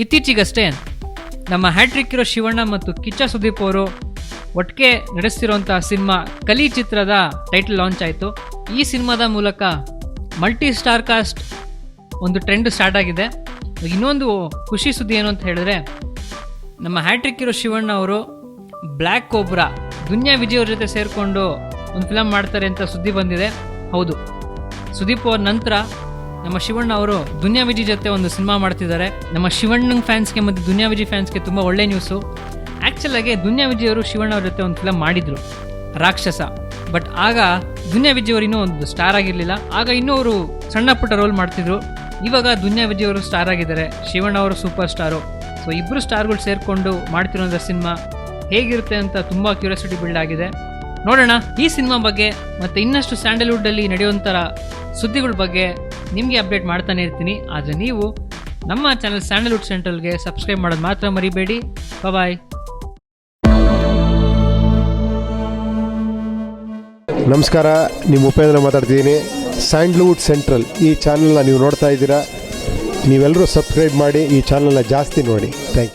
ಇತ್ತೀಚೆಗಷ್ಟೇ ನಮ್ಮ hat trick hero Shivanna ಮತ್ತು ಕಿಚ್ಚ ಸುದೀಪ್ ಅವರು ಒಟ್ಟಿಗೆ ನಡೆಸ್ತಿರುವಂಥ ಸಿನಿಮಾ ಕಲಿ ಚಿತ್ರದ ಟೈಟಲ್ ಲಾಂಚ್ ಆಯಿತು. ಈ ಸಿನಿಮಾದ ಮೂಲಕ ಮಲ್ಟಿ ಸ್ಟಾರ್ ಕಾಸ್ಟ್ ಒಂದು ಟ್ರೆಂಡ್ ಸ್ಟಾರ್ಟ್ ಆಗಿದೆ. ಇನ್ನೊಂದು ಖುಷಿ ಸುದ್ದಿ ಏನು ಅಂತ ಹೇಳಿದ್ರೆ, ನಮ್ಮ ಹ್ಯಾಟ್ರಿಕ್ ಹೀರೋ ಶಿವಣ್ಣ ಅವರು ಬ್ಲ್ಯಾಕ್ ಕೋಬ್ರಾ ದುನಿಯಾ ವಿಜಯ್ ಅವ್ರ ಜೊತೆ ಸೇರಿಕೊಂಡು ಒಂದು ಫಿಲಮ್ ಮಾಡ್ತಾರೆ ಅಂತ ಸುದ್ದಿ ಬಂದಿದೆ. ಹೌದು, ಸುದೀಪ್ ಅವ್ರ ನಂತರ ನಮ್ಮ ಶಿವಣ್ಣ ಅವರು ದುನಿಯಾ ವಿಜಯ್ ಜೊತೆ ಒಂದು ಸಿನಿಮಾ ಮಾಡ್ತಿದ್ದಾರೆ. ನಮ್ಮ ಶಿವಣ್ಣನ ಫ್ಯಾನ್ಸ್ಗೆ ಮತ್ತು ದುನಿಯಾ ವಿಜಯ್ ಫ್ಯಾನ್ಸ್ಗೆ ತುಂಬ ಒಳ್ಳೆ ನ್ಯೂಸು. ಆ್ಯಕ್ಚುಲಾಗಿ ದುನಿಯಾ ವಿಜಯ್ ಅವರು ಶಿವಣ್ಣ ಅವ್ರ ಜೊತೆ ಒಂದು ಫಿಲಮ್ ಮಾಡಿದರು, ರಾಕ್ಷಸ. ಬಟ್ ಆಗ ದುನಿಯಾ ವಿಜಯ್ ಅವರು ಇನ್ನೂ ಒಂದು ಸ್ಟಾರ್ ಆಗಿರಲಿಲ್ಲ. ಆಗ ಇನ್ನೂ ಅವರು ಸಣ್ಣ ಪುಟ್ಟ ರೋಲ್ ಮಾಡ್ತಿದ್ರು. ಇವಾಗ ದುನಿಯಾ ವಿಜಯ್ ಅವರು ಸ್ಟಾರ್ ಆಗಿದ್ದಾರೆ, ಶಿವಣ್ಣ ಅವರು ಸೂಪರ್ ಸ್ಟಾರು. ಸೊ ಇಬ್ಬರು ಸ್ಟಾರ್ಗಳು ಸೇರಿಕೊಂಡು ಮಾಡ್ತಿರೋಂಥ ಸಿನಿಮಾ ಹೇಗಿರುತ್ತೆ ಅಂತ ತುಂಬ ಕ್ಯೂರಿಯಾಸಿಟಿ ಬಿಲ್ಡ್ ಆಗಿದೆ. ನೋಡೋಣ ಈ ಸಿನಿಮಾ ಬಗ್ಗೆ ಮತ್ತು ಇನ್ನಷ್ಟು ಸ್ಯಾಂಡಲ್ವುಡ್ಡಲ್ಲಿ ನಡೆಯುವಂಥ ಸುದ್ದಿಗಳ ಬಗ್ಗೆ ನಿಮಗೆ ಅಪ್ಡೇಟ್ ಮಾಡ್ತಾನೆ ಇರ್ತೀನಿ. ಆದರೆ ನೀವು ನಮ್ಮ ಚಾನಲ್ ಸ್ಯಾಂಡಲ್ವುಡ್ ಸೆಂಟ್ರಲ್ಗೆ ಸಬ್ಸ್ಕ್ರೈಬ್ ಮಾಡೋದು ಮಾತ್ರ ಮರಿಬೇಡಿ. ಬಾಯ್. ನಮಸ್ಕಾರ, ನಿಮ್ಮ ಉಪೇಂದ್ರ ಮಾತಾಡ್ತಿದ್ದೀನಿ. ಸ್ಯಾಂಡಲ್ವುಡ್ ಸೆಂಟ್ರಲ್ ಈ ಚಾನಲ್ನ ನೀವು ನೋಡ್ತಾ ಇದ್ದೀರಾ. ನೀವೆಲ್ಲರೂ ಸಬ್ಸ್ಕ್ರೈಬ್ ಮಾಡಿ, ಈ ಚಾನಲ್ನ ಜಾಸ್ತಿ ನೋಡಿ. Thank you.